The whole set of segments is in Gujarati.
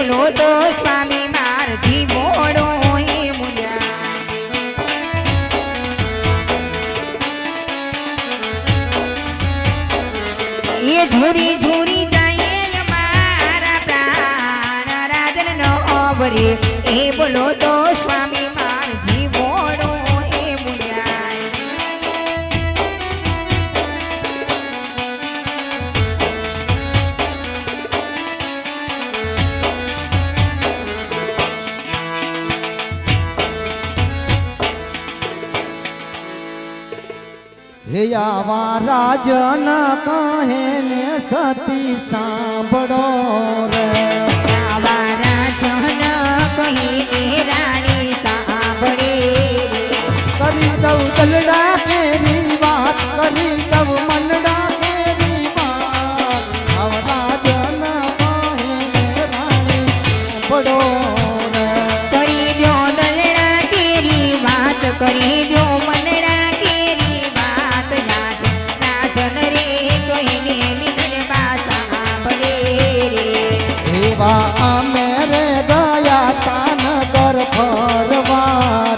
બોલો તો સ્વામી માર જીવોડો એ મુયા એ ઝૂરી ઝૂરી જાય મારા પ્રાણ રાજન નો અવરે એ બોલો તો સ્વામી માર જીવોડો એ મુયા હે આવા રાજન કહે ને સતી સાંભળો રે આવા રાજન કહી રાણી સાંભળે કરી દઉં દલડા કેરી વાત કરી દઉં મનડા કેરી વાત આવા રાજન કહે ને રાણી સાંભળો રે કરી દો દલડા કેરી વાત કરી દો મનડા કેરી વાત રાજન રે કહીને મિલન બાસા સાંભળે રે એવા અમે રે ગયા તાનગર ફરવા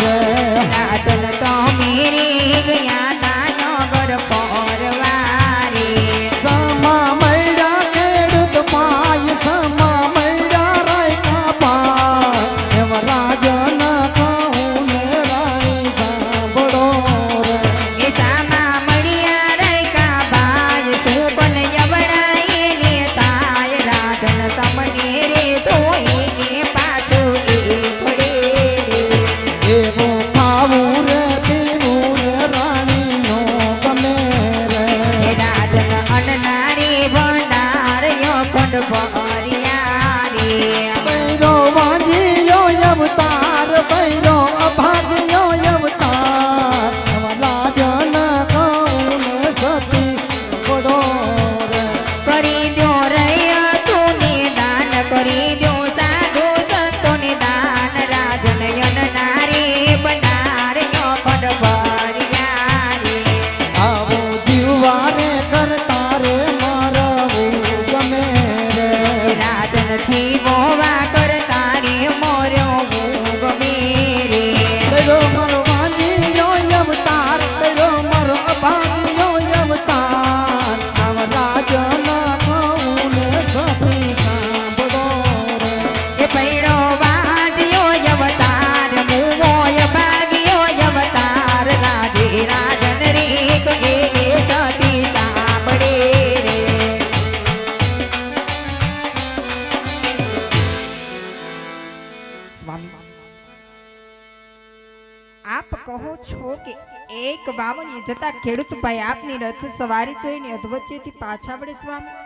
રે રાજન તો મેરે ગયા તાનગર પરવારે સમા મળ્યા ખેડૂત માય સમા મળ્યા રાયકા પા એવા રાજન કહું ને રાણી સાંભળો રે એ સામા મળ્યા રૈકા બાજ તું પણ જવડાય ને તાય રાજન તમને રે જોઈને પાછું એ પડે રે એવું ખાવું રે પીવું રે રાણી નો ગમે રે એ રાજન અનનારી ભંડાર્યો ખંડ ભર્યા રે બૈરો વાંજીયો અવતાર બૈરો અભાગ્યો અવતાર એવા રાજન કહું ને સતી પડો રે કરી દો રૈયા તું દાન કરી દો સાધુ સંતોને દાન રાજન અનનારી ભંડાર્યો ખંડ ભર્યા રે આવો જીવવા રે કરતા રે મારવું ગમે રે રાજન જીવોવા કરતા રે મોર્યો હું ગમે રે બૈરો મારો વાંજીયો અવતાર બૈરો મારો અભાગ્યો અવતાર આવા રાજન કહું ને સતી સાંભળો રે એ પૈડો વાજ્યો અવતાર મુવોય ભાગ્યો અવતાર રાજે રાજન રે કહે સતી સાંભળે રે સ્વામી આપ કહો છો કે એક વાવણીએ જતા ખેડૂત ભાઈ આપની રથ સવારી જોઈને અધવચ્ચેથી પાછા વળે સ્વામી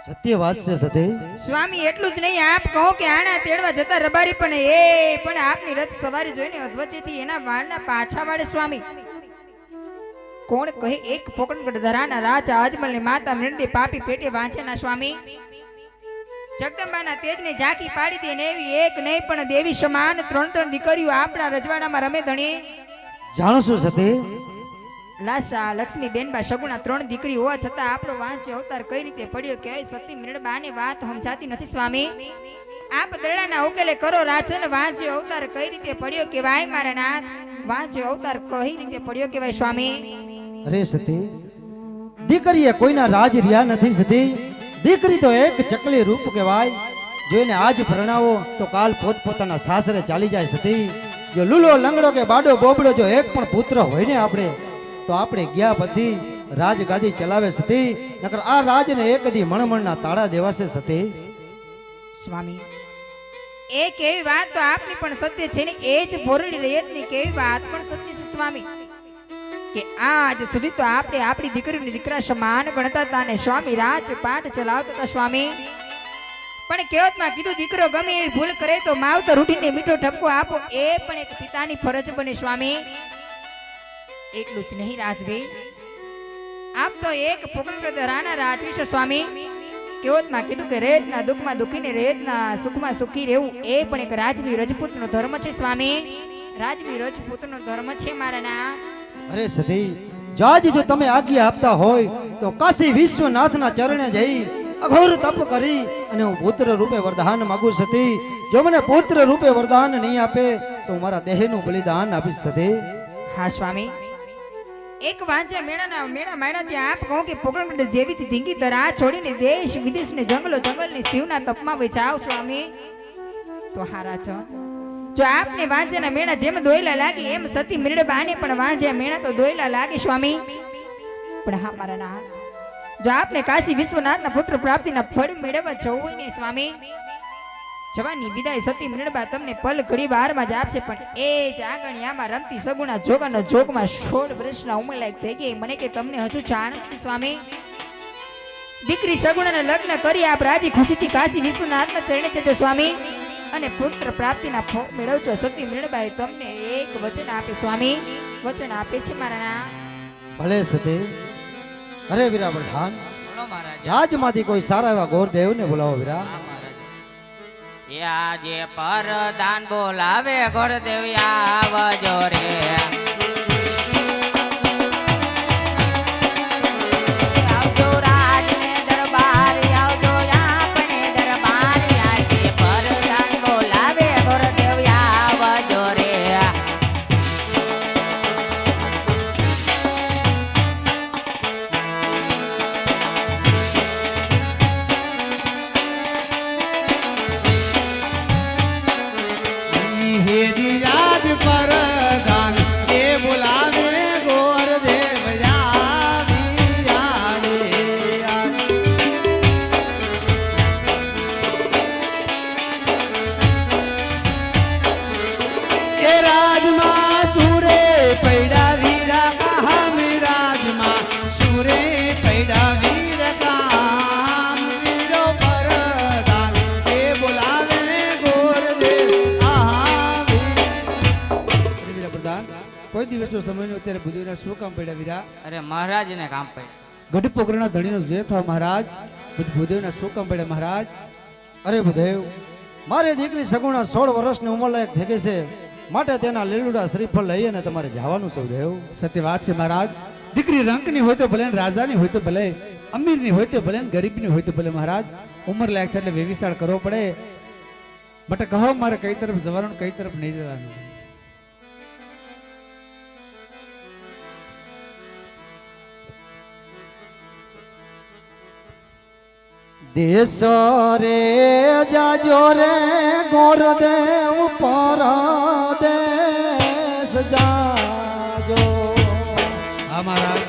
સત્ય વાત છે સતે સ્વામી એટલું જ નહીં આપ કહો કે આના તેડવા જતા રબારી પણ એ પણ આપની રથ સવારી જોઈને અધવચ્ચેથી એના વાળના પાછા વાળે સ્વામી કોણ કહે એક પોકણગઢ ધરાના રાજા અજમલની માતા મૃંડી પાપી પેટે વાંચેના સ્વામી જગદંબાના તેજને ઝાંકી પાડી દે ને એવી એક નહીં પણ દેવી સમાન ત્રણ ત્રણ દીકરીઓ આપણા રજવાડામાં રમે ધણી જાણો છો સતે લાશા લક્ષ્મી બેનબા સગુણા ત્રણ દીકરી હોવા છતાં આપણો વાંચ્ય અવતાર કઈ રીતે પડ્યો કે સતી મીણબાની વાત સમજાતી નથી સ્વામી આપ દરડાના ઉકેલે કરો રાજન વાંચ્ય અવતાર કઈ રીતે પડ્યો કેવાય મારા નાથ વાંચ્ય અવતાર કઈ રીતે પડ્યો કેવાય સ્વામી અરે સતી દીકરીએ કોઈના રાજ રહ્યા નથી સતી દીકરી તો એક ચકલી રૂપ કહેવાય જો એને આજ પરણાવો તો કાલ પોતપોતાના સાસરે ચાલી જાય સતી જો લૂલો લંગડો કે બાડો બોબડો જો એક પણ પુત્ર હોય ને આપણે તો આપણે ગયા પછી રાજગાદી ચલાવે સતી નકર આ રાજને એકદી મણમણના તાળા દેવાશે સતી સ્વામી એક એવી વાત તો આપની પણ સત્ય છે ને એ જ ભોરડી રયતની કેવી વાત પણ સત્ય છે સ્વામી કે આજ સુધી તો આપણે આપણી દીકરીની દીકરા સમાન ગણતા હતા ને સ્વામી રાજ પાઠ ચલાવતા હતા સ્વામી પણ કહેવતમાં કીધું દીકરો ગમે એવી ભૂલ કરે તો માવતર ઉઠીને મીઠો ઠપકો આપો એ પણ એક પિતાની ફરજ બને સ્વામી એટલું જ નહીં રાજવી આપ તો એક પોકણગઢ રાણા રાજવી છો સ્વામી કહેવતમાં કીધું કે રેતના દુઃખમાં દુખીને રેતના સુખમાં સુખી રહેવું એ પણ એક રાજવી રજપૂતનો ધર્મ છે સ્વામી રાજવી રજપૂતનો ધર્મ છે મારા ના અરે સતી જાજી જો તમે આજ્ઞા આપતા હોય તો કાશી વિશ્વનાથના ચરણે જઈ અઘોર તપ કરી અને હું પુત્ર રૂપે વરદાન માંગુ સતી. જો મને પુત્ર રૂપે વરદાન નહીં આપે તો હું મારા દેહનું બલિદાન આપીશ સતી. હા સ્વામી, એક વાંચે મેળા માયણા ત્યાં આપ કહો કે પોકળગઢ જેવી જ ધીંગી તરા છોડીને દેશ વિદેશ ને જંગલો જંગલની શિવના તપમાં વેચાવ સ્વામી તો હારા છો. જો આપને વાંચેના મેળા જેમ દોયલા લાગે એમ સતી મૃડબાને પણ વાંચ્યા મેળા તો દોયલા લાગે સ્વામી. પણ હા મારા ના, જો આપને કાશી વિશ્વનાથના પુત્ર પ્રાપ્તિના ફળ મેળવવા જવું હોય ને સ્વામી, જવાની વિદાય સતી મૃડબા તમને પલ ઘડી વારમાં જ આપશે. પણ એ જ આંગણિયામાં રમતી સગુણા જોગાનો જોગમાં 16 વર્ષના ઉંમર લાયક થઈ ગઈ. મને કે તમને હજુ જાણ નથી સ્વામી. દીકરી સગુણાને લગ્ન કરી આપ રાજી ખુશીથી કાશી વિશ્વનાથના ચરણે જજો સ્વામી, અને પુત્ર પ્રાપ્તિના ફળ મેળવજો. સતી મૃડબાએ તમને એક વચન આપે સ્વામી, વચન આપે છે મારા ના. ભલે સતી. અરે વીરા વરદાન, બોલો મહારાજ. રાજમાંથી કોઈ સારા એવા ગોરદેવને બોલાવો વીરા. હા મહારાજ. એ આજે પરદાન બોલાવે ગોરદેવ આવજો રે. આવજો રાજને દરબાર, આવજો આપણે દરબાર. આજે પરદાન બોલાવે ગોરદેવ આવજો રે. હેરી યાદ પરદાન એ બોલાવે ગોરદેવ આવ્યા રે. એ રાજમાં સુરે પૈડા વીરા કામ, રાજમાં સુરે પૈડા વીર કામ. વીરો પરદાન એ બોલાવે ગોરદેવ આવે. વીરા પ્રધાન, કોઈ દિવસનો સમયનો અત્યારે બુદ્ધિના શું કામ પડ્યા વીરા? અરે મહારાજને કામ પડ્યું. ગઢ પોકરણના ધણીનો જે થવા મહારાજ, ભૂદેવના શું કામ પડ્યા મહારાજ? અરે ભૂદેવ, મારી દીકરી સગુણા 16 વર્ષની ઉંમર લાયક થઈ ગઈ છે, માટે તેના લીલુડા શ્રીફળ લઈ અને તમારે જવાનું છે દેવ. સત્ય વાત છે મહારાજ. દીકરી રંકની હોય તો ભલે, રાજાની હોય તો ભલે, અમીરની હોય તો ભલે, ગરીબની હોય તો ભલે મહારાજ, ઉંમર લાયક થાય એટલે વેવિશાળ કરવો પડે. બટ કહો મારે કઈ તરફ જવાનું, કઈ તરફ નહીં જવાનું? દેશ રે જાજો રે ગોરદેવ પરદેશ જાજો. હા મહારાજ.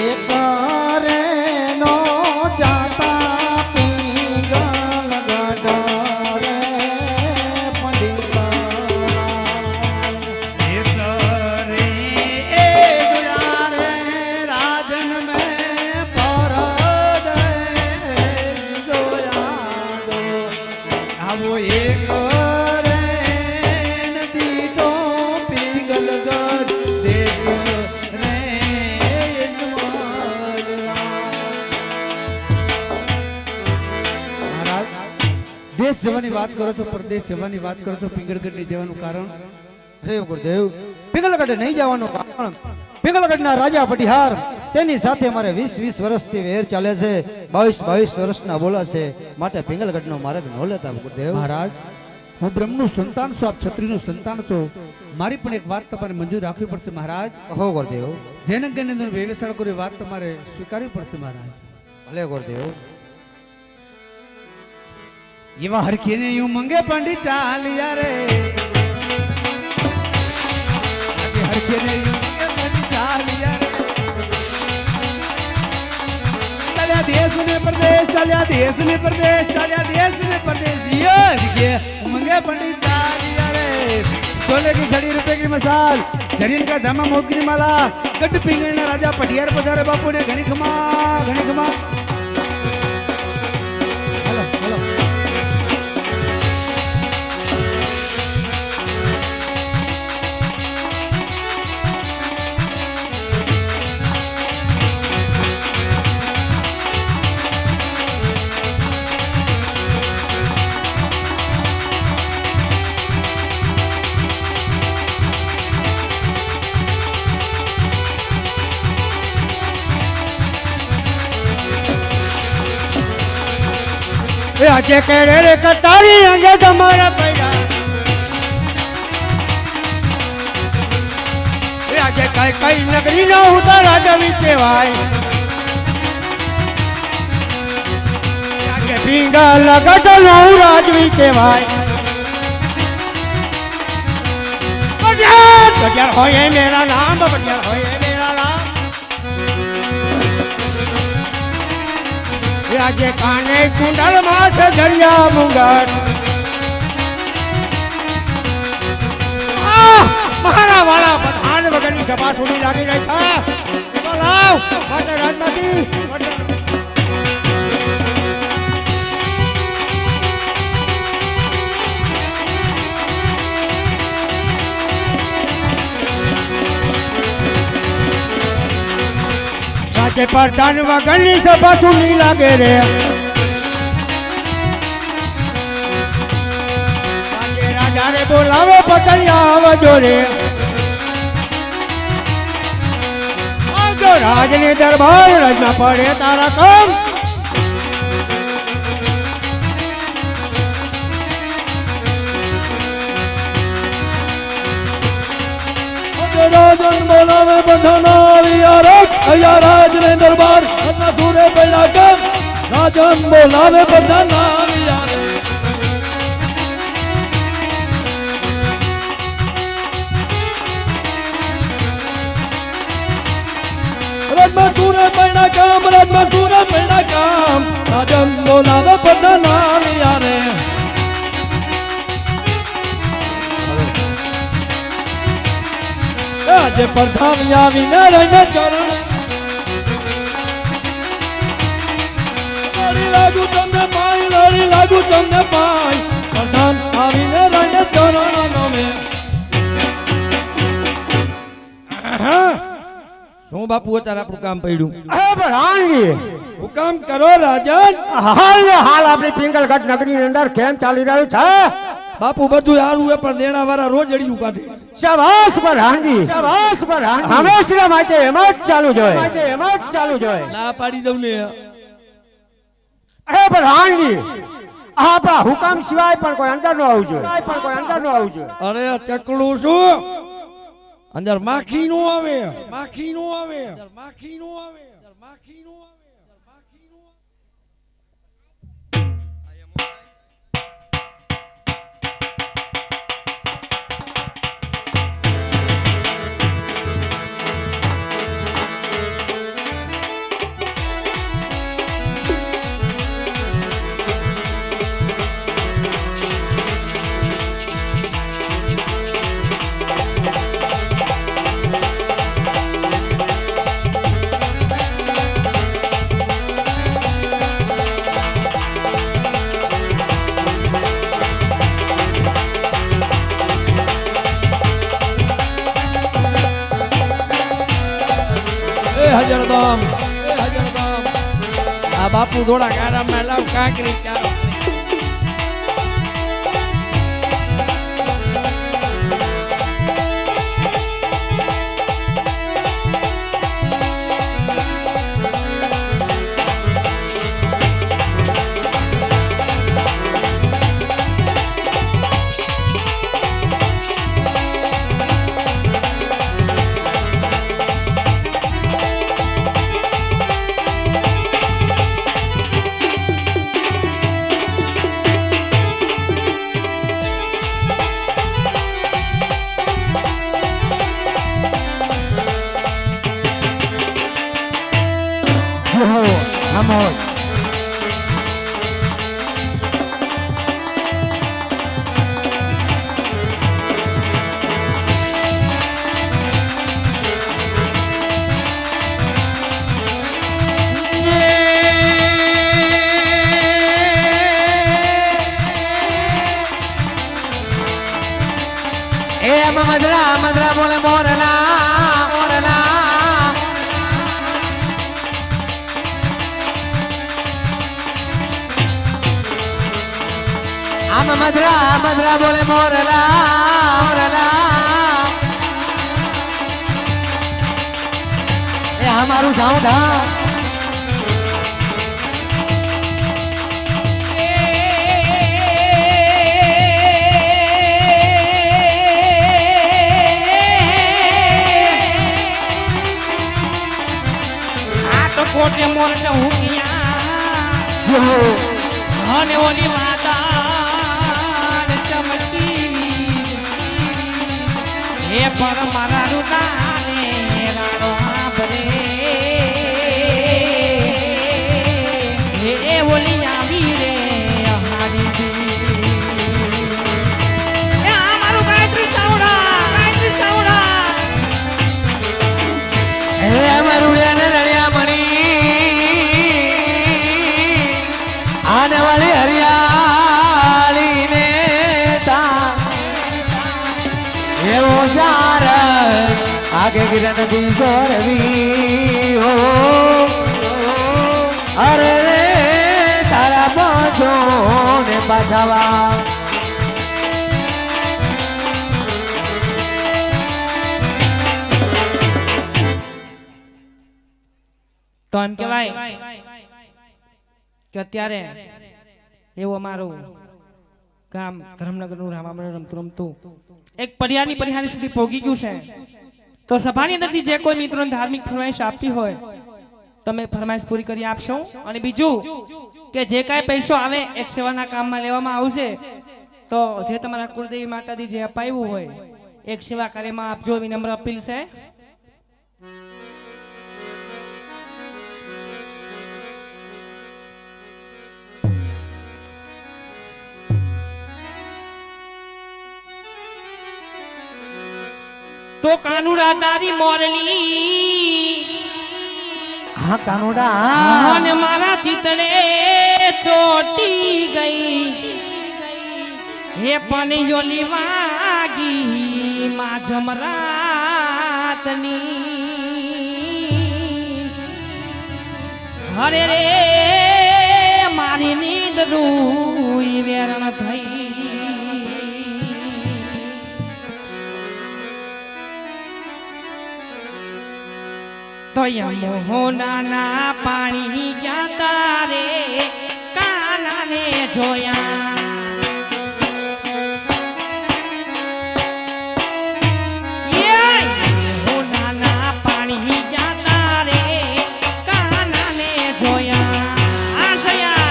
એક રે નો જાતા પીગલ ગઢ રે પંડિતા. રાજન મેં પરદેશ જોયા દો. આવો એક રે નદી તો પીગલગઢ દેશ રે મહારાજ, દેશ જવાની વાત કરો છો, પરદેશ જવાની વાત કરો છો, પિંગળગઢ નહીં જવાનું કારણ? રે ગુરુદેવ, પિંગલગઢ નહીં જવાનું કારણ પિંગલગઢના રાજા પટિહાર તેની સાથે મારે 20 વર્ષથી વેર ચાલે છે. 22 વર્ષના બોલા છે, માટે પિંગલગઢનો માર્ગ ન લેતા ગુરુદેવ. મહારાજ, હું બ્રહ્મનું સંતાન છું, આપ ક્ષત્રિયનું સંતાન છો. મારી પણ એક વાત તમારે મંજૂર રાખવી પડશે મહારાજ. કહો ગુરુદેવ. જેને કને અંદર વ્યવસાય કરી વાત તમારે સ્વીકારવી પડશે મહારાજ. ભલે ગુરુદેવ. એવા હરખીને યું મંગે પંડિત ચાલિયા રે. આજે હરખીને યું મંગે પંડિત ચાલિયા રે. ચાલ્યા દેશ ને પરદેશ, ચાલ્યા દેશ ને પરદેશ, ચાલ્યા દેશ ને પરદેશ. યો હરખીએ મંગે પંડિત ચાલિયા રે. सोने की छड़ी रुपए की मसाल, शरीर का धमा मोह की माला, गट पिंगलना राजा पटियार पधारे बापू ने घनी खमा घनी खमा. Hello hello. એ આજે કેડે રે કટારી અંગે તમારા પૈડા એ આજે કઈ કઈ નગરી ના ઉતાર રાજવી કહેવાય આજે ભીંગા લગત નવું રાજવી કહેવાય બજાર હોય મેરા નામ બજાર હોય મેરા નામ આજે કાને કુંડલ માં છે દરિયા મુંગર મારા વાળા પઠાણ વગરની સભા સુની લાગી રહી છે લાવ માટે રાજમાંથી આજે પ્રધાન વગરની સભા સુની લાગે રે આજે રાજાને બોલાવો પતંગિયા આવજો રે આવજો રાજની દરબાર રાજમાં પડે તારા કામ રાજન બોલાવે બધાના અહીંયા રાજ ને દરબાર અથવા સુરે પેલા કામ રાજન બોલાવે બધાના રાજમાં સુરે પેલા કામ રાજમાં સુરે પેલા કામ રાજન બોલાવે બધાના રે આજે પ્રધાન આવીને રહીને ચરણ લડી લાગુ તમને પાય પ્રધાન આવીને રહીને ચરણ નમે શું બાપુ અત્યારે આપણું કામ પડ્યું હુકમ કરો રાજન હાલ આપણી પિંગલગઢ નગરી ની અંદર કેમ ચાલી રહ્યું છે બાપુ બધું સારું હે પણ દેણા વાળા રોજ અડિયું કાઢે શાબાશ પ્રધાનજી હંમેશા માટે એમ જ ચાલુ જોઈએ ના પાડી દઉં ને અરે પ્રધાનજી આપણા હુકમ સિવાય પણ કોઈ અંદર નો આવવું જોઈએ અરે આ ચકલું શું અંદર માખી નું આવે હજરદમ આ બાપુ થોડા ગારામાં લાવ કાંકરી ચાલો મદરા મદરા બોલે મોરલા મોરલા આમ મદરા મદરા બોલે મોરલા મોરલા એ અમારું સાઉન્ડ હા તો કોટે મોરટ હુકિયા અને ઓલી માતા ચમકી હે પર મારા રૂદાને રાડો આભરે હે ઓલી આવી રે હારી દી એ આ મારું ગાયત્રી સાવડા હે મારું એને રળિયા મણી આને વાળી હરિયાળી ને તા એવો ચાર આગે ગિરન દી સોરવી હો અરે રે તારા પહોંચો ને પાછાવા તો એમ કહેવાય કે અત્યારે એવું અમારું ગામ ધર્મનગરનું રામામણ રમતું એક પડિયાની પરિહારી સુધી પહોંચી ગયું છે. તો સભાની અંદરથી જે કોઈ મિત્રોને ધાર્મિક ફરમાઈશ આપી હોય તમે ફરમાઈશ પૂરી કરી આપશો. અને બીજું કે જે કાંઈ પૈસો આવે એક સેવાના કામમાં લેવામાં આવશે તો જે તમારા કુળદેવી માતાજી જે અપાયું હોય એક સેવા કાર્યમાં આપજો એવી નમ્ર અપીલ છે. તો કાનુડા તારી મોરલી હા કાનુડા અને મારા ચિતડે ચોટી ગઈ હે પણ યોલી વાગી માં જમરાતની હરે રે મારી નીંદ રૂઈ વેરણ થઈ તો મોહના પાણી જાતા રે કાનાને જોયા મોહના પાણી જાતા રે કાનાને જોયા આશયા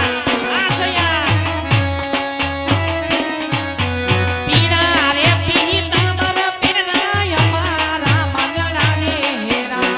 પીડા રે પીતા પીડા અમારા મંગળાને હેરા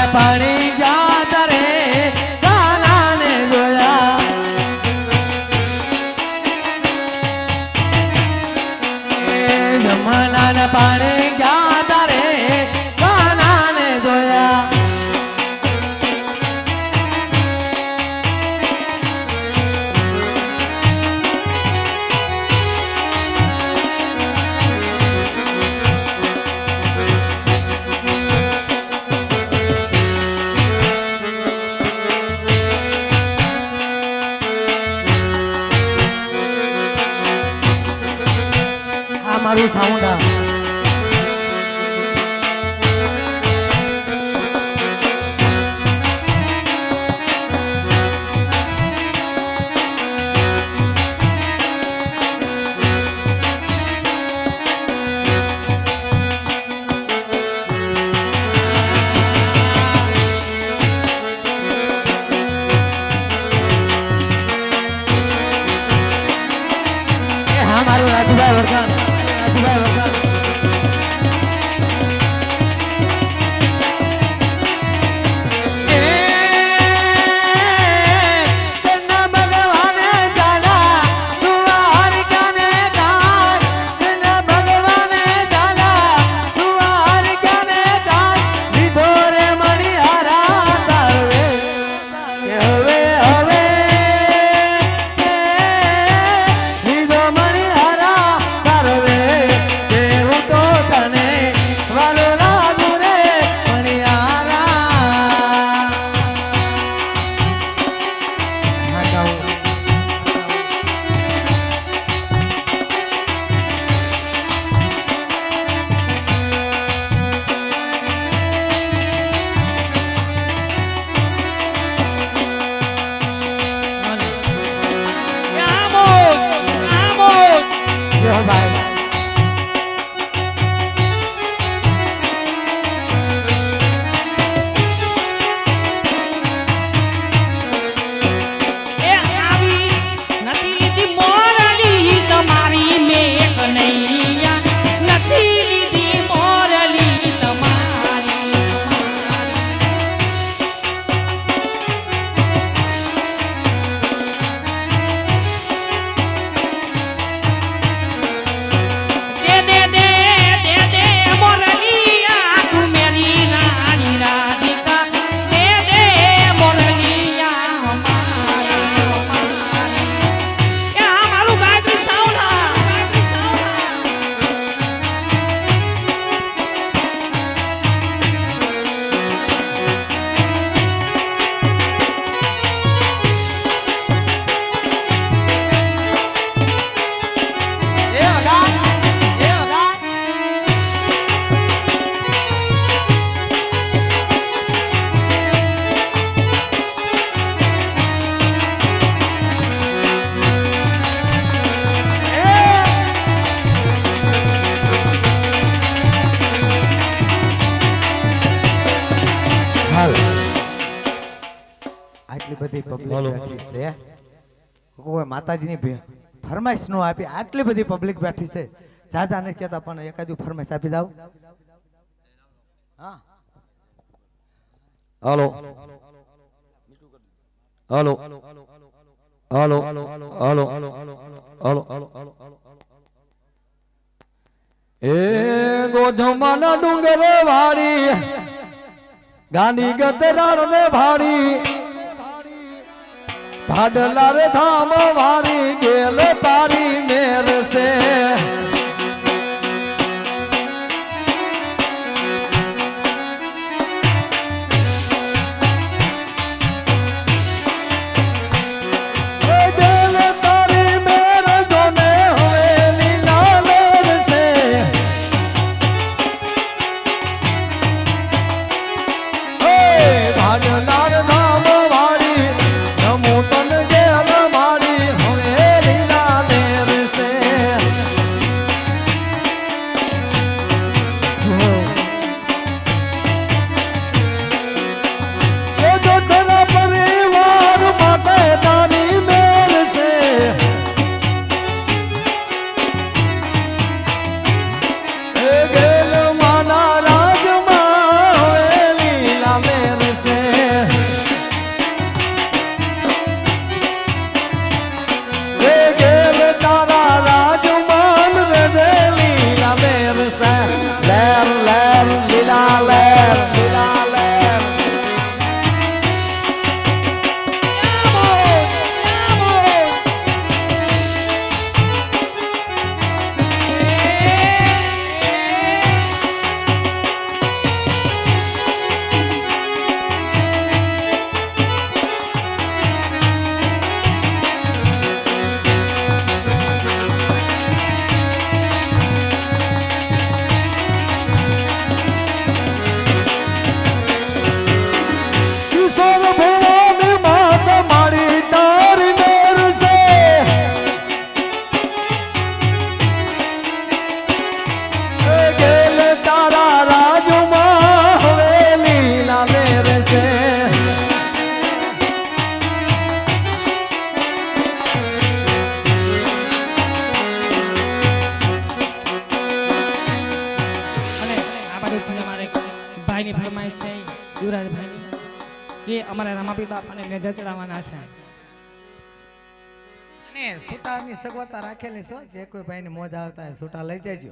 પાણી જાતા રે કાનાને જોયા જમનાના પાણી જાતા રે કાનાને જોયા મારું સાઉન્ડ હા મારું રાજુભાઈ વરગાણ, રાજુભાઈ વરગાણ. આટલી બધી પબ્લિક બેઠી છે, કોઈ માતાજીની ફરમાઈશ નો આપી, આટલી બધી પબ્લિક બેઠી છે, જાજા નથી કહેતા પણ એકાદુ ફરમાઈશ આપી દાવ. હા હાલો હાલો હાલો હાલો હાલો એ ગોધમાના ડુંગરે વાડી ગાંધી ગતરાર ને ભાડી ભાડલા રે ધામ વારી ગેલ તારી મેર છે ભાડલાર ધામ વાળી નમો તન ગેલ મારી હવે સુરભી બાપાને નેજા ચડાવવાના છે. અને સુટાની સગવડતા રાખેલી છો, જે કોઈ ભાઈને મોજ આવતા હોય સુટા લઈ જજો.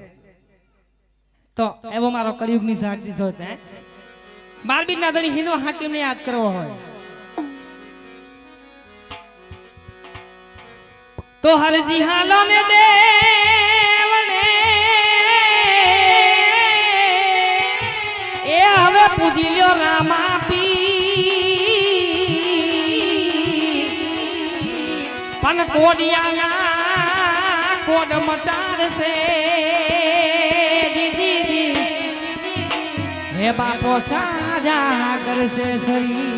તો એવો મારો કળિયુગની સાક્ષી છો તે 12 બીજના ધણી હિનો હાકીમને યાદ કરવો હોય તો હરજી હાલો ને દેવને એ હવે પૂજી લ્યો રામા પી પણ કોડિયાના કોડ મટાડશે હે બાપો સાજા કરશે સરી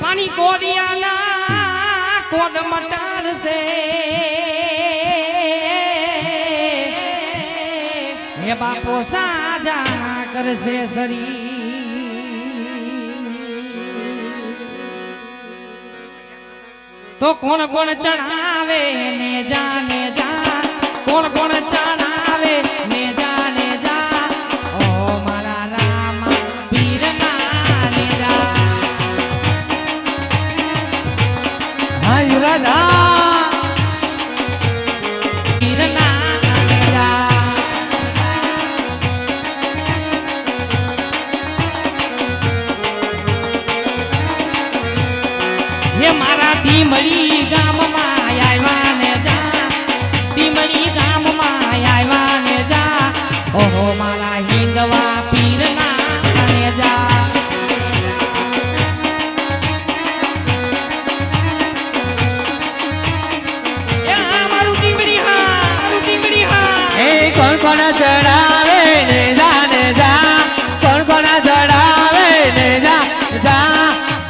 પાણી કોડિયાના કોડ મટાડશે હે બાપો સાજા કરશે સરી તો કોણ કોણ ચણાવે ને જાને જા કોણ કોણ ચણાવે ને જાને જા ઓ મારા રામ પીરના ને જા હા યુરાદા પીરના ને જા હે મારા ટીમડી ગામમાં આવ્યા ને જા ટીમડી ગામમાં આવ્યા ને જા ઓહો મારા હિંદવા પીરના ને જા એ મારું ટીમડી હા એ કોણ કોણ ચડાવે ને જાને જા કોણ કોણ ચડાવે ને જા જા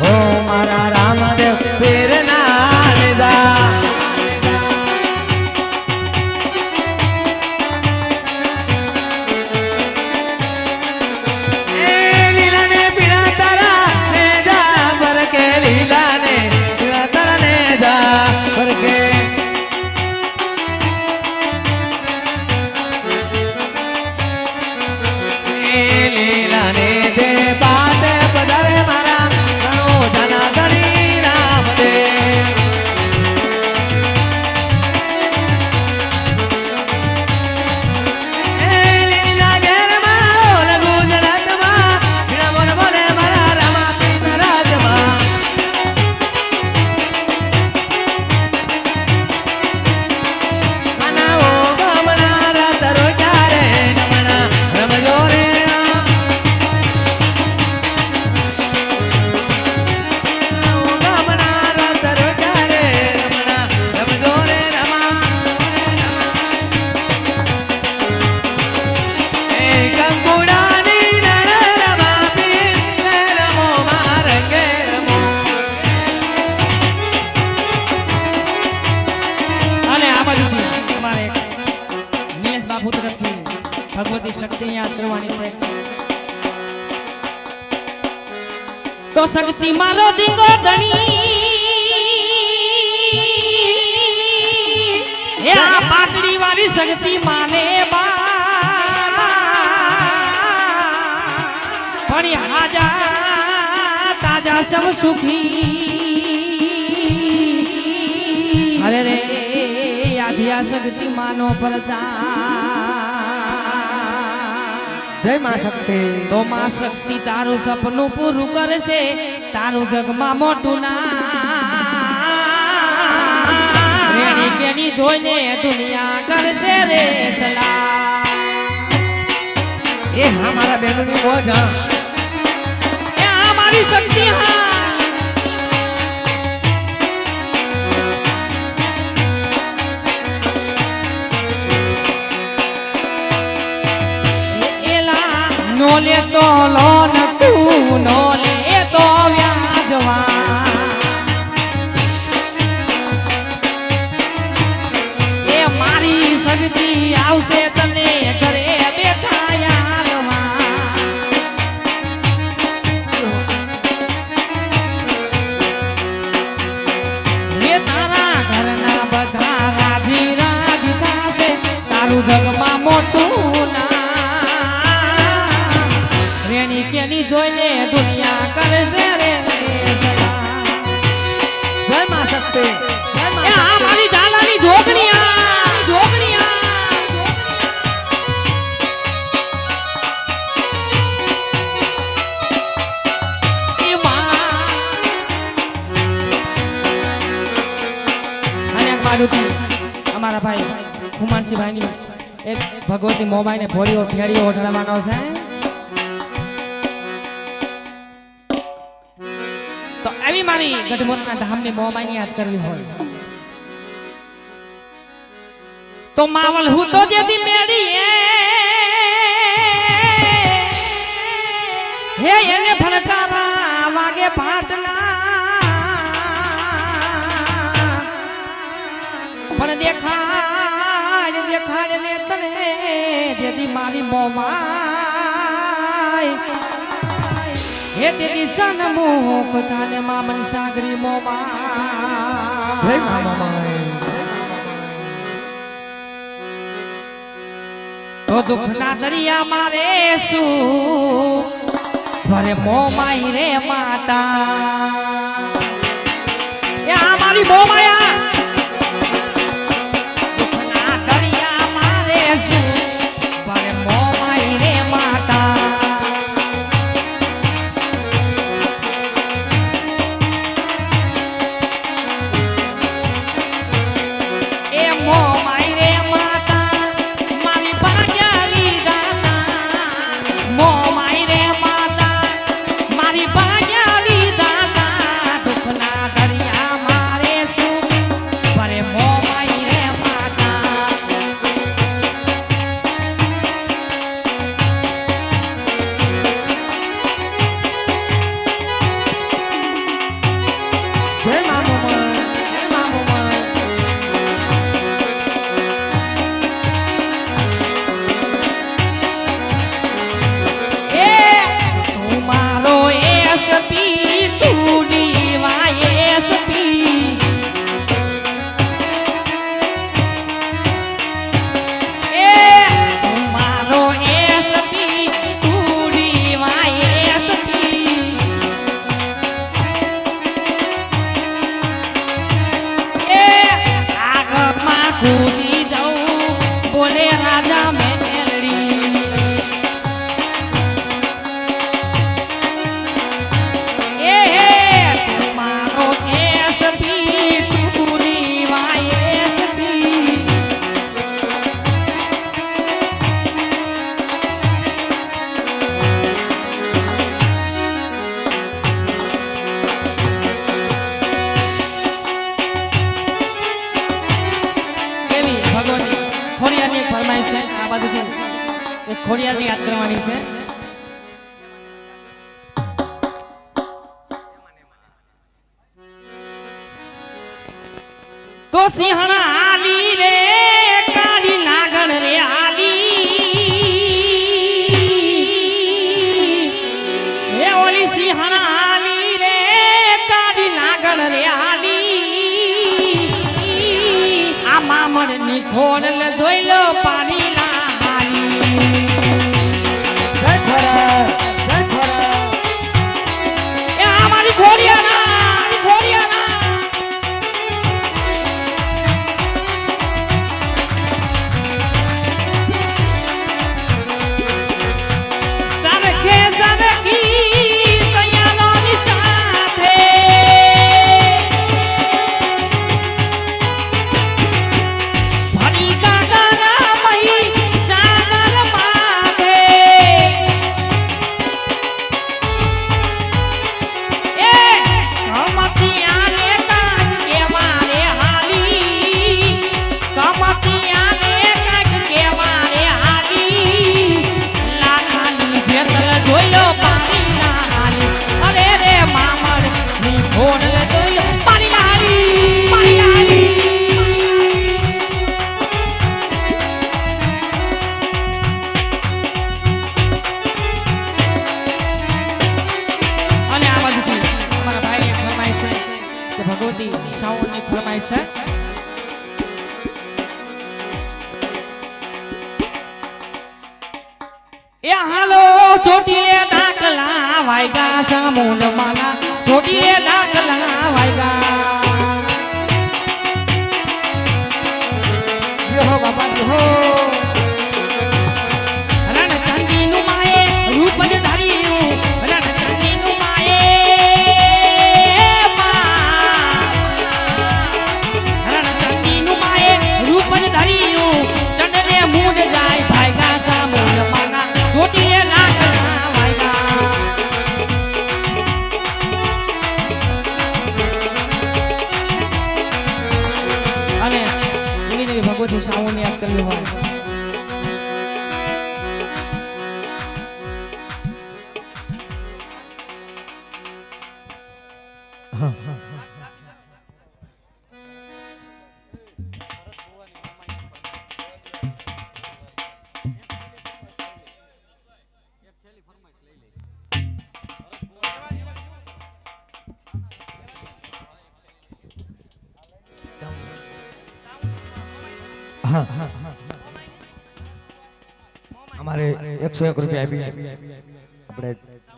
ઓ મારા રામદેવ પીર ના ને જા એ લીલા ને પીળા તારા ને જા પર કે લીલા ને પીળા તારા ને જા પર કે લીલા ને દે પાતે પધારે મારા ઘણો ધના ધણી રામ દે લીલા ઘેરમાં ઓલ ગુજરાતમાં બીણા મોર બોલે મારા રામા પીર રાજમાં મનાવો ગામના રાત રોજા રે નમણા રમજો રે ગામના રાત રોજા રે નમણા રમજો રે રમા એ કંકુડાની નળ રમા પીર રમો મારંગે રમો અને આ બાજુથી તમારે નિલેશ બાપુ તરફથી ભગવતી શક્તિ યાદ કરવાની છે તો શક્તિ મારો દીકરો ધણી એ આ પાટડી વાળી શક્તિ માને બા પણ હાજા તાજા સબ સુખી અરે રે આધિયા શક્તિ માનો પરદા જય માં શક્તિ તો માં શક્તિ તારું સપનું પૂરું કરશે તારું જગમાં મોટું નામ રેણી કેની જોઈને દુનિયા કરશે રે સલામ એ હા મારા બેનની મોજ હા એ આ મારી શક્તિ હા નો લે તો લોન તું નો લે તો વ્યાજવા એ મારી શક્તિ આવશે તને ઘરે બેઠા યારમાં બાજુથી અમારા ભાઈ કુમારસિંહભાઈની એક ભગવતી મોમાઈને ભોળીઓ ભેળીઓ ઓઢાડવાનો છે. તો એવી મારી ગઢમુખના ધામની મોમાઈને યાદ કરવી હોય તો માવલ હું તો જેથી મેળી હે એને ફણકારા વાગે પાટના પણ દેખાડ ને તને જેથી મારી મોમાય હે તેરી સન્મુખ થાને મામન સાગરી મોમાય જય મામાય. તો દુઃખના દરિયા મારે શું ભરે મોમાઈ રે માતા એ આ મારી મોમાયા દુઃખના દરિયા મારે શું ભરે મોમાઈ રે માતા એ મોમાઈ રે માતા મારી ભાગ્યાલી દાતા મોમાઈ રે માતા મારી ભાગ્યાલી દાતા દુઃખના દરિયા મારે શું ભરે મોમાઈ રે માતા જય મામાય. જય મામાય. એ તું મારો એસપી તું ડીવાય એસપી એ તું મારો એસપી તું ડીવાય એસપી એ આગમાં કૂદી જાઉં બોલે રાજા મેલડી એ તું મારો એસપી તું ડીવાય એસપી એવી ભગવતી ખોડિયારની એક ફરમાઈશ છે આ બાજુથી એક ખોડિયારની યાદ કરવાની છે તો સિંહણા આલી રે કાળી નાગણ રે આલી એ ઓલી સિંહણા આલી રે કાળી નાગણ રે આલી આ મામણની ખોડ લે જોઈ લો પાણી ના હાલી જય ખરા. જય ખરા. એ આ મારી ખોડિયાના સરખે સરખી સૈયાલોની સાથે ભરી ગાગરા મહી સાગર માથે એ કમતિયાને કાજ કે મારે હાલી કમતિયાને કાજ કે મારે હાલી લાખાની જેતર જોઈ લો પાણી ના હાલી અરે રે મામર ની ખોડ જોઈ લો પાણી ના હાલી અને આ બાજુથી અમારા ભાઈની એક ફરમાઈશ છે કે ભગવતી સાવનની ફરમાઈશ છે એ હાલો ચોટીલે દાખલા વાયગા સામુંડ માના ચોટીલે દાખલા વાયગા યો બાપા યો. રણ ચાંદીનું માએ રૂપ જ ધાર્યું રણ ચાંદીનું માએ રણ ચાંદીનું ભગવતી સામુને યાદ કરવી હોય. અમારે 101 રૂપિયા આપી આપણે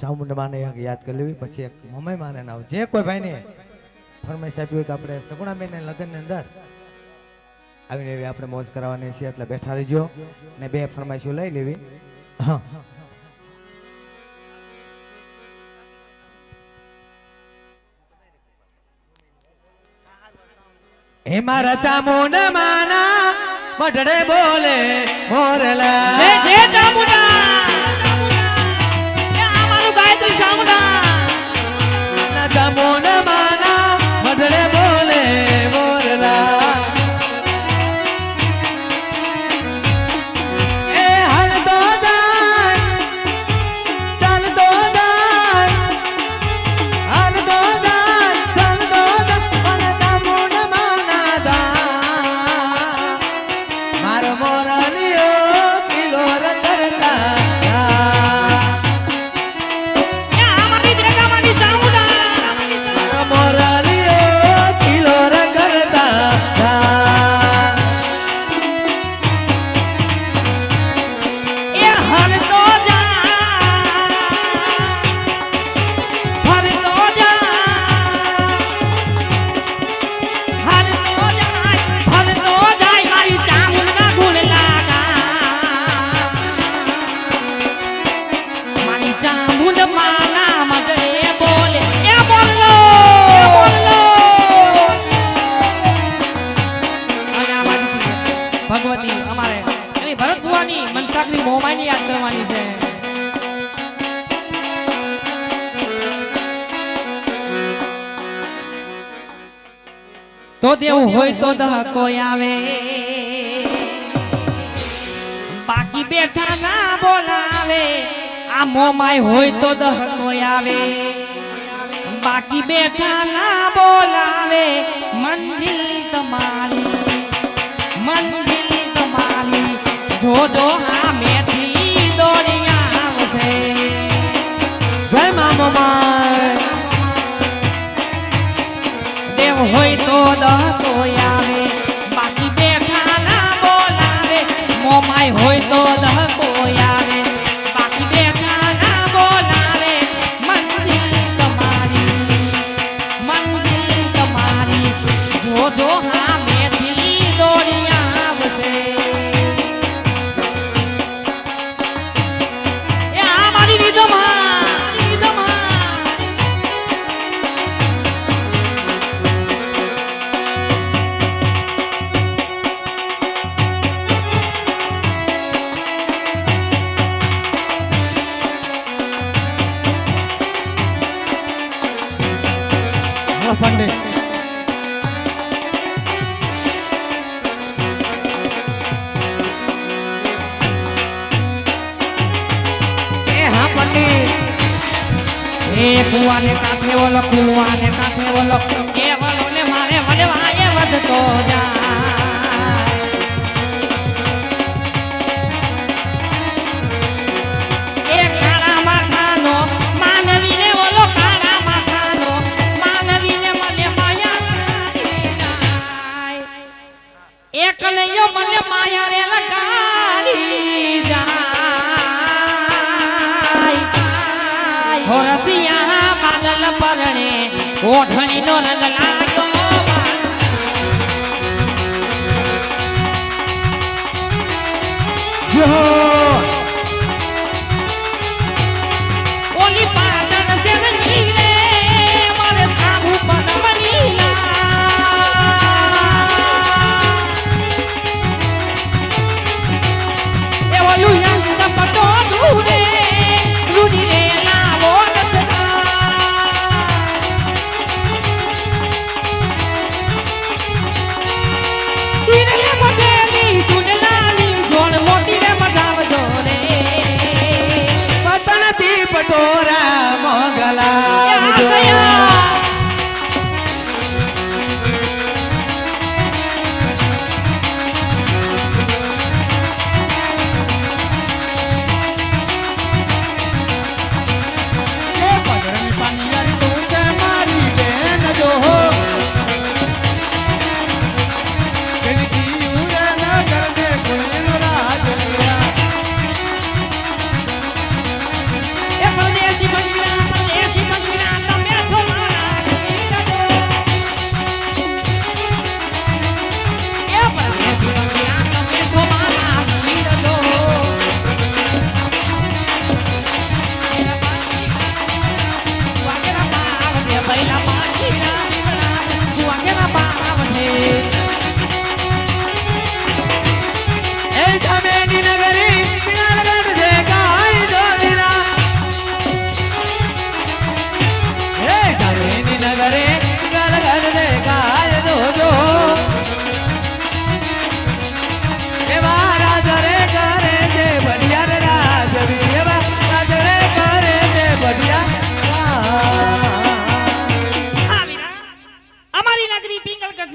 ચામુંડા માને યાદ કરી લેવી. પછી એક મમ્મી માને નાવ જે કોઈ ભાઈને ફરમાઈશ આપી હોય તો આપણે સગુણાબેન ને લગ્ન ની અંદર આવીને એવી આપણે મોજ કરાવવાની છે. એટલે બેઠા રહીજો ને 2 ફરમાઈશો લઈ લેવી. હા હે મારા ચામુંડા માના મઢડે બોલે મોરલા જય જય ચામુંડા, એ આ મારું ગાયત્રી ચામુંડા. ના ચામુંડા માના મઢડે બોલે મોરલા એ હાલ તો દાય ચાલ તો દાય હાલ તો દાય ચાલ તો દાય ચામુંડા માના દા મારો મોરલિયો કિલો રતરતા એ આ મારી દ્રેગામાની ચામુંડા. મારો મોરલિયો કિલો રતરતા એ હરતો જા, હરતો જા, હરતો જાય, હરતો જાય મારી ચામુંડા ગુણ લાગા. મારી ચામુંડ માના મજરે બોલે એ બોલો, એ બોલો. અને આ બાજુથી ભગવતી અમારે એની ભરત ભુવાની મનસાકની મોમાઈની યાદ કરવાની છે. તો દેવું હોય તો દહકો આવે, બાકી બેઠા ના બોલાવે. આ મોમાઈ હોય તો દહકો આવે, બાકી બેઠા ના બોલાવે. મંજિલ તમારી, મંજિલ તમારી, જોજો હા મેથી દોડી આવશે. જય મામા દેવ હોય તો દહકો આવે, બાકી બેઠા ના બોલાવે. મોમાઈ હોય તો દહકો આવે, બાકી બેઠા ના બોલાવે. મંજિલ તમારી, મંજિલ તમારી, જોજો હા મેથી દોડી આવશે. એ આ મારી રીધમાં, રીધમાં. પંડિત એ હા પંડિત એ કુવાને કાંઠે ઓલો, કુવાને કાંઠે ઓલો, કે વલો ને મારે વડવાએ વધતો જાય. એ કાળા માથાનો માનવીને ઓલો, કાળા માથાનો માનવીને મને માયા લાગી જાય. એક નૈયો મને માયા રે લગાડી જાય. હોરસિયા બાદલ પરણે ઓઢણીનો રંગ લાગ્યો. ઓલી પાટણ શેરણી રે મારે સાબુ પણ બનીલા. એ ઓલું યંગ પટો દૂરે રૂડી રે લાવો દસરા.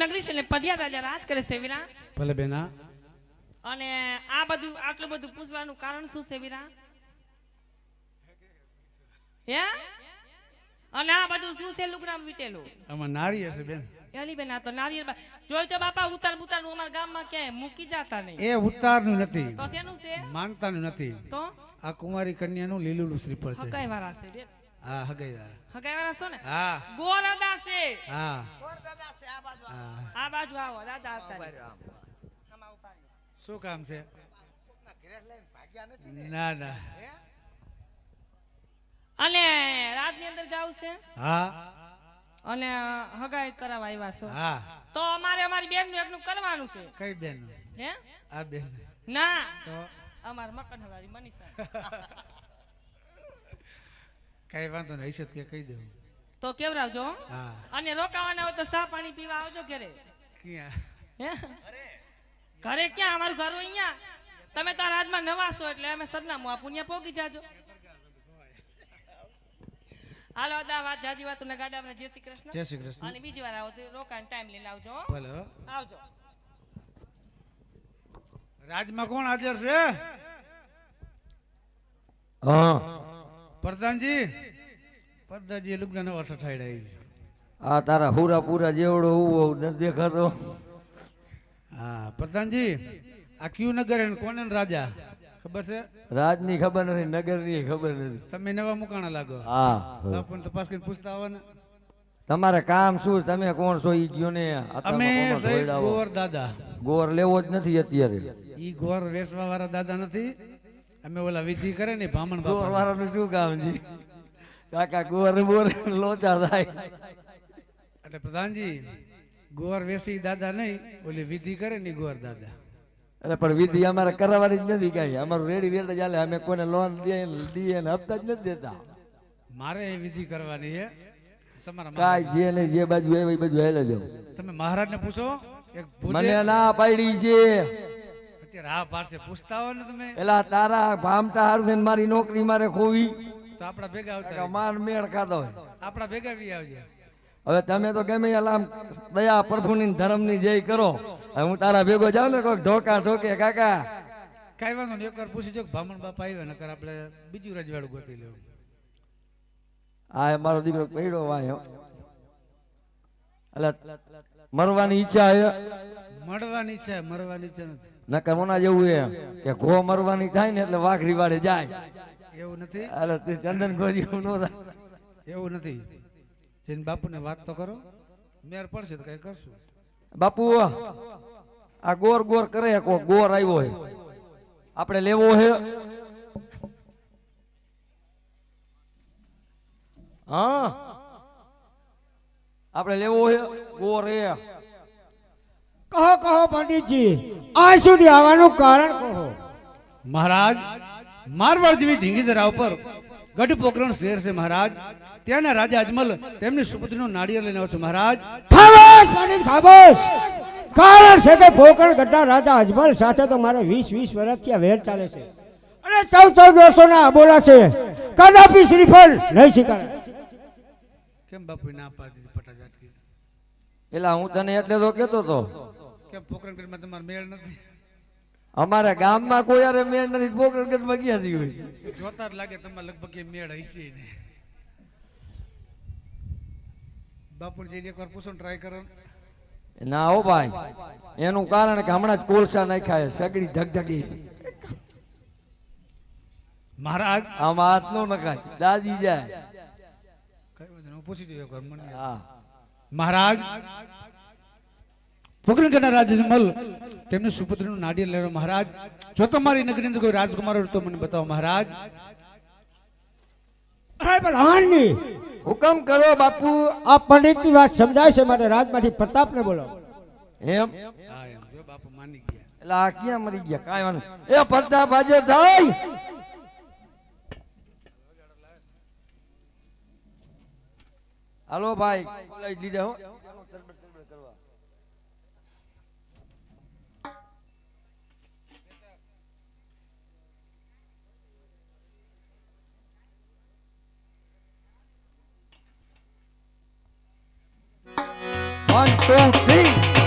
નગરી છે ને પઢિયા રાજા રાજ કરે છે વીરા. ભલે બેના. અને આ બધું આટલું બધું પૂછવાનું કારણ શું છે વીરા? હે? અને આ બધું શું છે લુગડામ વીટેલું? આમાં નારી હશે બેન. એલી બેન આ તો નારિયેળ જોઈ છો બાપા ઉતાર ઉતારનું અમારા ગામમાં ક્યાંય મૂકી જાતા નહીં. એ ઉતારનું નથી, તો શેનું છે? માનતાનું નથી. તો આ કુમારી કન્યાનું લીલું શ્રીફળ છે. હગાઈ વાળા છે બેન. હા, હગાઈ વાળા. હગાઈ વાળા છો ને? હા ગોરદા છે. હા. આ બાજુ આવો દાદા આવતા રહે. શું કામ છે? ના ના. અને રાજની અંદર જાવ છે હા અને હગાઈ કરાવવા આવ્યા છો. હા. તો અમારી બેન નું એકનું કરવાનું છે. કઈ બેન? હે? આ બેન. ના તો અમાર મકનહવારી મનીષા. કઈ વાંધો નહીં, હશે કે કહી દેવું. તો કેવરાવજો. હા. અને રોકાવાના હોય તો ચા પાણી પીવા આવજો ઘરે. ક્યાં? હે? ઘરે ક્યાં? અમારું ઘર હોય અહીંયા. તમે તો આ રાજમાં નવા છો એટલે અમે સરનામું આપું ત્યાં પોગી જાજો. હાલો દા વાત જાજી વાત ને ગાડા આપણે જય શ્રી કૃષ્ણ. જય શ્રી કૃષ્ણ. અને બીજી વાર આવો તો રોકાણ ટાઈમ લઈને આવજો. ભલે હો. આવજો. રાજમાં કોણ હાજર છે? હા પ્રધાનજી. પ્રધાનજી લુગડા નવા ઠઠાડ્યા. આ તારા હુરા પૂરા જેવડો ઉવો નથી દેખાતો. હા પ્રધાનજી, આ ક્યુ નગર હે કોને રાજા ખબર છે? રાજની ખબર નથી, નગરની ખબર નથી. તમે નવા મુકાણા લાગો. હા બાપુને તપાસ કરીને પૂછતા આવો ને. તમારે કામ શું? તમે કોણ છો ઈ કયો ને? અમે સાહેબ ગોર દાદા. ગોર લેવો જ નથી અત્યારે. ઈ ગોર વેસવા વાળા દાદા નથી. અમે ઓલા વિધિ કરે ને બ્રાહ્મણ ગોર બાપા. વાળાનું શું કામ છે? કાકા ગોર બોર લોચા થાય. એટલે પ્રધાનજી ગોર વેસી દાદા નહીં, ઓલી વિધિ કરે ને ઈ ગોર દાદા. અરે પણ વિધિ અમારે કરવાની જ નથી કાંઈ. અમારું રેડી રેડ જ હાલે. અમે કોઈને લોન દઈએ ને હપ્તા જ નથી દેતા. મારે એ વિધિ કરવાની છે. તમારા કાંઈ જે નહીં, જે બાજુ હોય એ બાજુ હાલે જાવ. તમે મહારાજને પૂછો. એક ભૂદે મને ના પાડી છે. અત્યારે હા પાડશે, પૂછતા હો ને તમે. એલા તારા ભામટા હારું થઈને મારી નોકરી મારે ખોવી. તો આપણા ભેગા આવતા કાકા માર મેળ ખાતો હોય. આપણા ભેગા બી આવજે. હવે તમે તો ગમે એલા આમ દયા પ્રભુની ધર્મની જય કરો. હવે હું તારા ભેગો જાઉં ને કોઈક ઢોકા ઢોકે કાકા. કઈ વાંધો નહીં, એકવાર પૂછી જો બ્રાહ્મણ બાપા આવ્યા નકર આપણે બીજું રજવાડું ગોતી લેવું. આ મારો દીકરો પડ્યો વાય. એટલે મરવાની ઈચ્છા છે. મળવાની છે, મરવાની છે નથી. નકર મોના જેવું એ કે ઘો મરવાની થાય ને એટલે વાઘરી વાડે જાય. એવું નથી, એટલે તે ચંદન ગોજી એવું ન થાય. એવું નથી. જઈને બાપુને વાત તો કરો, મેર પડશે તો કઈ કરશું. બાપુ આ ગોર ગોર કરે કો ગોર આવ્યો હે, આપણે લેવો હે. હા આપણે લેવો હે ગોર હે. કહો કહો પંડિતજી, આ સુધી આવવાનું કારણ કહો. મહારાજ, મારવાડ જેવી ધીંગીધરા ઉપર ગઢ પોકરણ શહેર છે મહારાજ. ત્યાંના રાજા અજમલ તેમની સુપુત્રીનું નાળિયેર લઈને આવે છે મહારાજ. ખાબોશ પંડિત ખાબોશ. કારણ છે કે પોકરણ ગઢના રાજા અજમલ સાથે તો મારે 20 વર્ષથી આ વેર ચાલે છે અને 14 વર્ષોના બોલા છે. કદાપી શ્રીફળ નહીં સ્વીકારે. કેમ બાપુ ના પાડી દીધી પટાજાટકી? એલા હું તને એટલે તો કેતો તો કેમ પોકરણગઢમાં તમારો મેળ નથી? અમારા ગામમાં કોઈ યાર મેળ નથી. પોકરણગઢમાં ક્યાંથી હોય? જોતા જ લાગે તમારે લગભગ એ મેળ હશે ને. બાપુને જઈને એકવાર પૂછો, ટ્રાય કરો. ના હો ભાઈ, એનું કારણ કે હમણાં જ કોલસા નાખ્યા છે, સગડી ધગધગી. મહારાજ આમાં હાથ નો નખાય, દાદી જાય. કઈ વાંધો નહીં, હું પૂછી દઉં એકવાર મને. હા મહારાજ, પોકરણગઢના રાજા અજમલ તેમની સુપુત્રીનું નાળિયેર લેવો મહારાજ. જો તમારી નગરની અંદર કોઈ રાજકુમાર હોય તો મને બતાવો મહારાજ. અરે પણ હાનની હુકમ કરો બાપુ. આ પંડિતની વાત સમજાય છે માટે રાજમાંથી પ્રતાપને બોલો. એમ હા એમ જો બાપુ માની ગયા. એટલે આ ક્યાં મરી ગયા? કાંઈ વાંધો. એ પ્રતાપ હાજર થાય. હાલો ભાઈ, બોલાવી લીધા હો. 1 2 3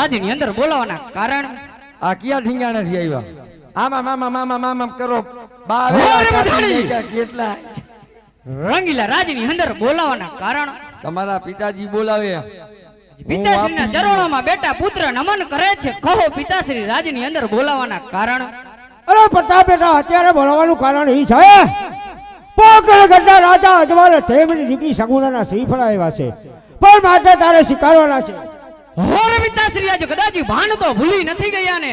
રાજની અંદર બોલાવવાના કારણ આ ક્યાં ઢીંગાણાથી આવ્યા આમાં મામા મામા મામા કરો બા ઓરે આવે બધાડી! કેટલા રંગીલા રાજની અંદર બોલાવવાના કારણ તમારા પિતાજી બોલાવે પિતાશ્રીના ચરણોમાં બેટા પુત્ર નમન કરે છે. કહો પિતાશ્રી રાજની અંદર બોલાવવાના કારણ અરે પ્રતાપ બેટા અત્યારે બોલાવવાનું કારણ એ છે પોકળ ગઢના રાજા અજવાલે તેમની દીકરી સગુણાના શ્રીફળ આવ્યા છે પણ માટે તારે સ્વીકારવાના છે. હોર પિતાશ્રી આજે કદાચ ભાન તો ભૂલી નથી ગયા ને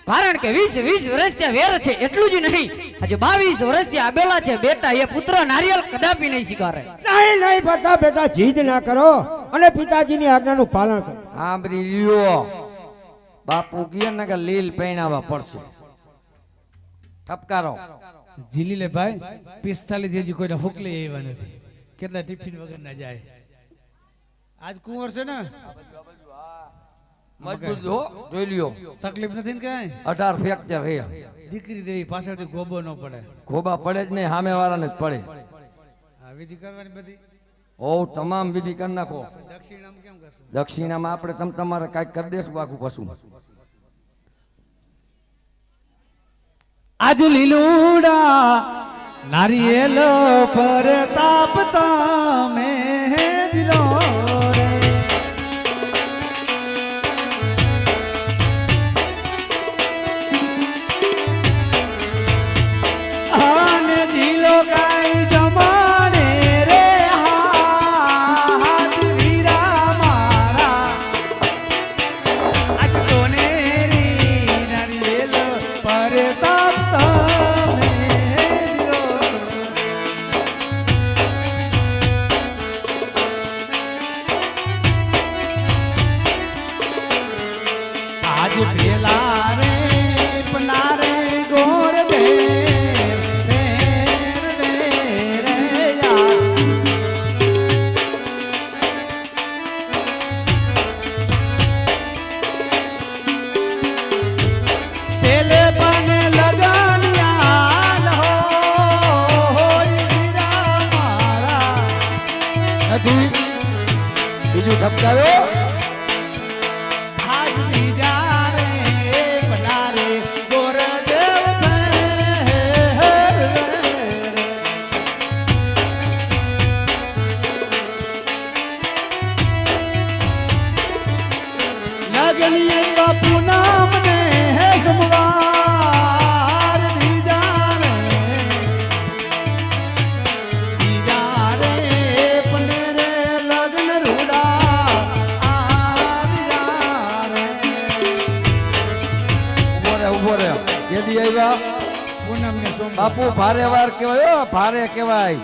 કારણ કે 20 વર્ષથી વેર છે એટલું જ નહીં આજે 22 વર્ષથી આબેલા છે બેટા એ પુત્ર નારિયેલ કદાપી નહીં સ્વીકારે. નહીં નહીં પ્રતાપ બેટા જીદ ના કરો અને પિતાજીની આજ્ઞાનું પાલન કરો. સાંભળી લ્યો બાપુ ગયા ને કે લીલ પૈણાવા પડશે ઠપકારો જીલી લે ભાઈ 45 જેજી કોઈને હુકલે એવા નથી કેટલા ટિફિન વગર ના જાય આજ કુંવર છે ને મજબૂત હો જોઈ લ્યો તકલીફ નથી ને કઈ 18 ફ્રેક્ચર હે દીકરી દેવી પાછળથી ગોબો ન પડે ખોબા પડે જ નહીં સામે વાળાને જ પડે આ વિધિ કરવાની બધી ઓ તમામ વિધિ કરી નાખો દક્ષિણામ કેમ કરશું દક્ષિણામાં આપણે તમારે કાંઈક કરી દેશું બાકું કશું આજ લીલુડા નારિયેલ પર તાપ તમે દિલો રે આને દિલો કાઈ જમાને રે હાથ વીરા મારા આજ સોનેરી નારિયેલ પર તાપ તમે દિલો આજ પેલા રે પનારે ગોર દે રે યાર પેલે બને લગાનિયા લહો હીરા મારા નથી બીજું ઠપકારો આજ બીજા રે પનારે ગોર દેવ લગનીએ પૂનમ ને હે સોમવાર બીજા રે પનેરે લગ્ન રૂડા આવ્યા રે ઉભો રે કેદી આવ્યા પૂનમ ને સોમ બાપુ ભારે વાર કહેવાય હો, ભારે કહેવાય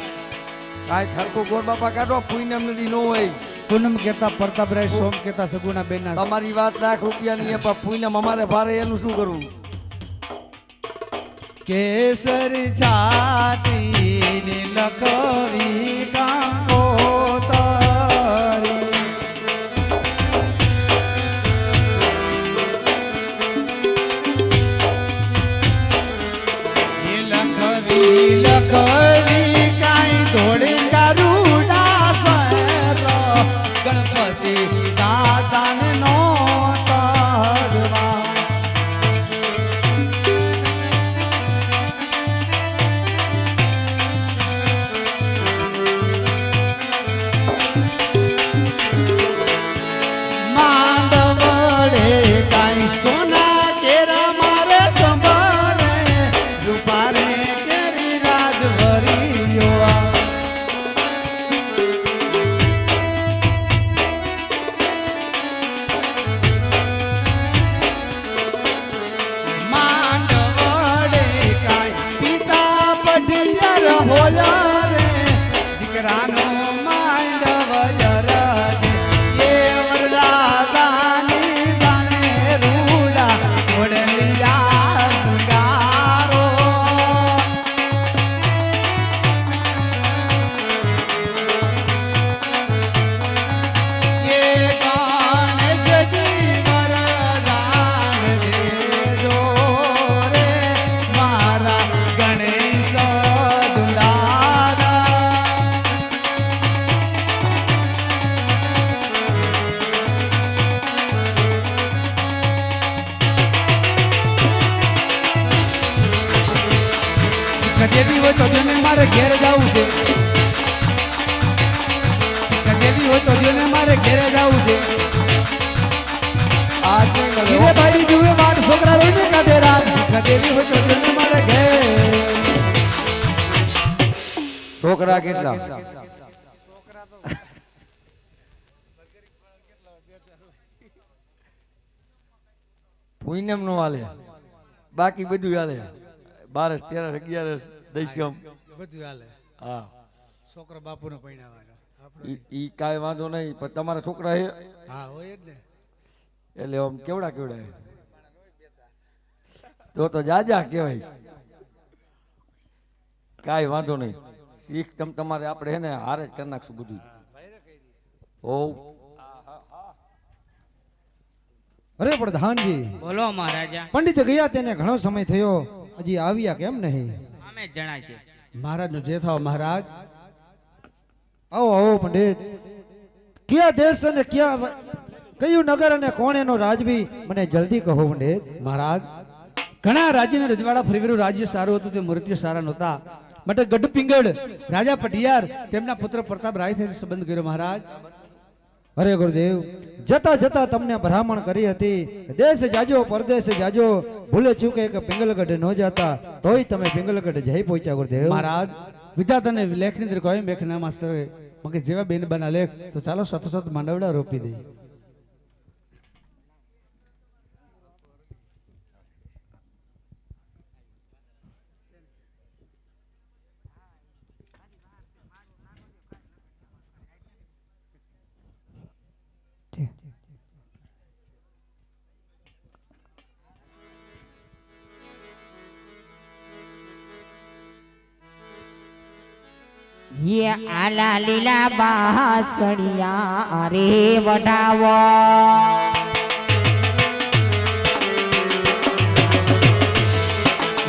કાંઈ ખરખું ગોર બાપા કાઢો પૂનમ નદી નો હોય પૂનમ કેતા પ્રતાપરાય સોમ કેતા સગુણા બેન તમારી વાત ₹1,00,000 ની પણ પૂનમ અમારે ભારે એનું શું કરવું કેસર છાટીને લખવી કંકોતરી એ લખવી કાંઈ ધોળે ગારુડા સ્વર ગણપતિ દાદાને નો તરવા માંડવડે કાંઈ સોના કેરા મારે સંભારે રૂપારે કેરી રાજવરીઓ માંડવડે કાંઈ પિતા પઢિયર હોયા રે દીકરાનો માંડવયર એ વરદાદાની જાણે રૂડા ઓડલિયા સુગારો એ ગણેશજી વરદાન દેજો રે મારા ગણેશ દુલારા દેવી હોય તો દેવને મારે ઘેર જવું છે દેવી હોય તો દેવને મારે ઘેરે જવું છે ઘીરે બારી જુએ માર છોકરા રોઈને કાઢે રાત દેવી હોય તો દેવને મારે ઘેર છોકરા કેટલા પૂનમ નો હાલે બાકી બધું હાલે 12 13 11 દશમ બધું હાલે હા છોકરો બાપુનો પૈણાવાનો ઈ કાંઈ વાંધો નહીં પણ તમારા છોકરા હે હા હોય જ ને એટલે આમ કેવડા હે તો જાજા કહેવાય કાંઈ વાંધો નહીં શીખ તમારે આપણે હે ને હારે જ કરી નાખશું બધું ઓ અરે પ્રધાનજી બોલો મહારાજા પંડિત ગયા તેને ઘણો સમય થયો હજી આવ્યા કેમ નહીં અમે જણાય છે મહારાજનો જે થાવ મહારાજ આવો આવો પંડિત કયા દેશ અને કયું નગર અને કોણ એનો રાજવી મને જલ્દી કહો પંડિત મહારાજ ઘણા રાજ્યના રજવાડા ફરીવેરું રાજ્ય સારું હતું તે મૂર્તિઓ સારા નહોતા માટે ગઢ પિંગળ રાજા પટિયાર તેમના પુત્ર પ્રતાપ રાય સાથે સંબંધ કર્યો મહારાજ અરે ગુરુદેવ જતા જતા તમને ભલામણ કરી હતી દેશ જાજો પરદેશ જાજો ભૂલે ચૂકે કે પિંગલગઢ ન જાતા તોય તમે પિંગલગઢ જઈ પહોંચ્યા ગુરુદેવ મહારાજ વિધાતાને લેખની અંદર કહ્યું મેખના માસ્તર મગે જેવા બેન બના લેખ તો ચાલો સતસત માંડવડા રોપી દઈ ये आला लीला बासड़िया रे वडावो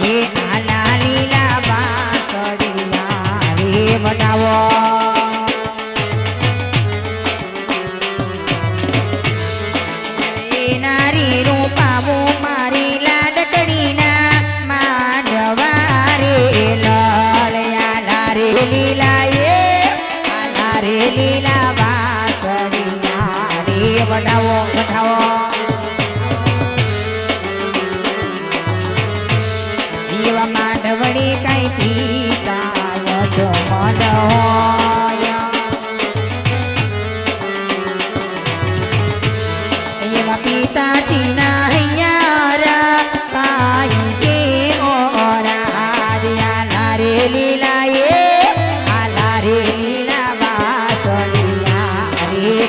ये आला लीला बासड़िया रे वडावो ये नारी रूपावो मारी लाडकड़ी ना माधवा रे ललया लारे लीला લીલા વાસળિયા રે વડાવો વડાવો એવા માંડવડી કઈ પીતા તો મન હોય એવા પિતાજી ના હૈયારા કાઈ છે ઓરા રિયા રે લીલા રે લીલા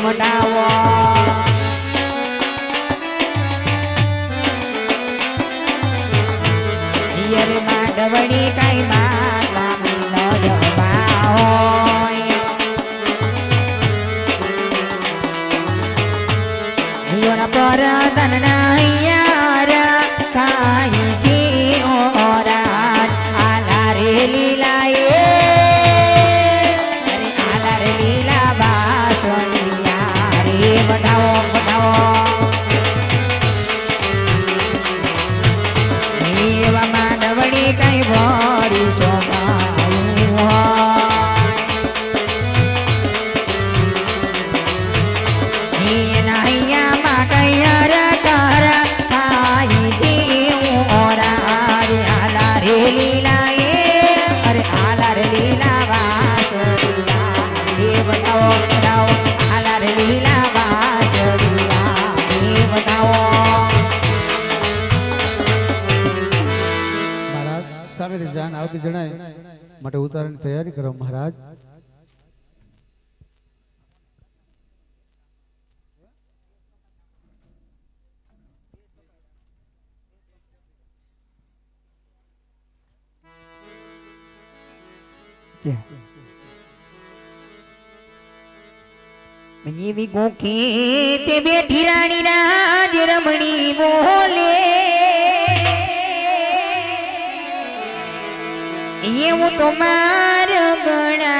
વડાવો યરે માંડવડી કઈ માગવા મિલો જવા હોય યોના પરદન નૈયાર કાઈ જી ઓરા આલા રે લીલા લીલા બાસળિયા રે વડાવો વડાવો એવા માંડવડી કઈ વળી શોભાયું હોય નૈયામાં કઈ કર કાઈ જીવું ઓરા રે આલા રે લીલા અરે આલા રે લીલા બાસળિયા રે વડાવો વડાવો આલા રે લીલા બાસળિયા રે વડાવો મહારાજ સામેથી જાન આવતી જણાય માટે ઉતારવાની તૈયારી કરો મહારાજ એવી ગોખી તે બેઠી રાણી રાજ રમણી બોલે એવું તો માર ગણા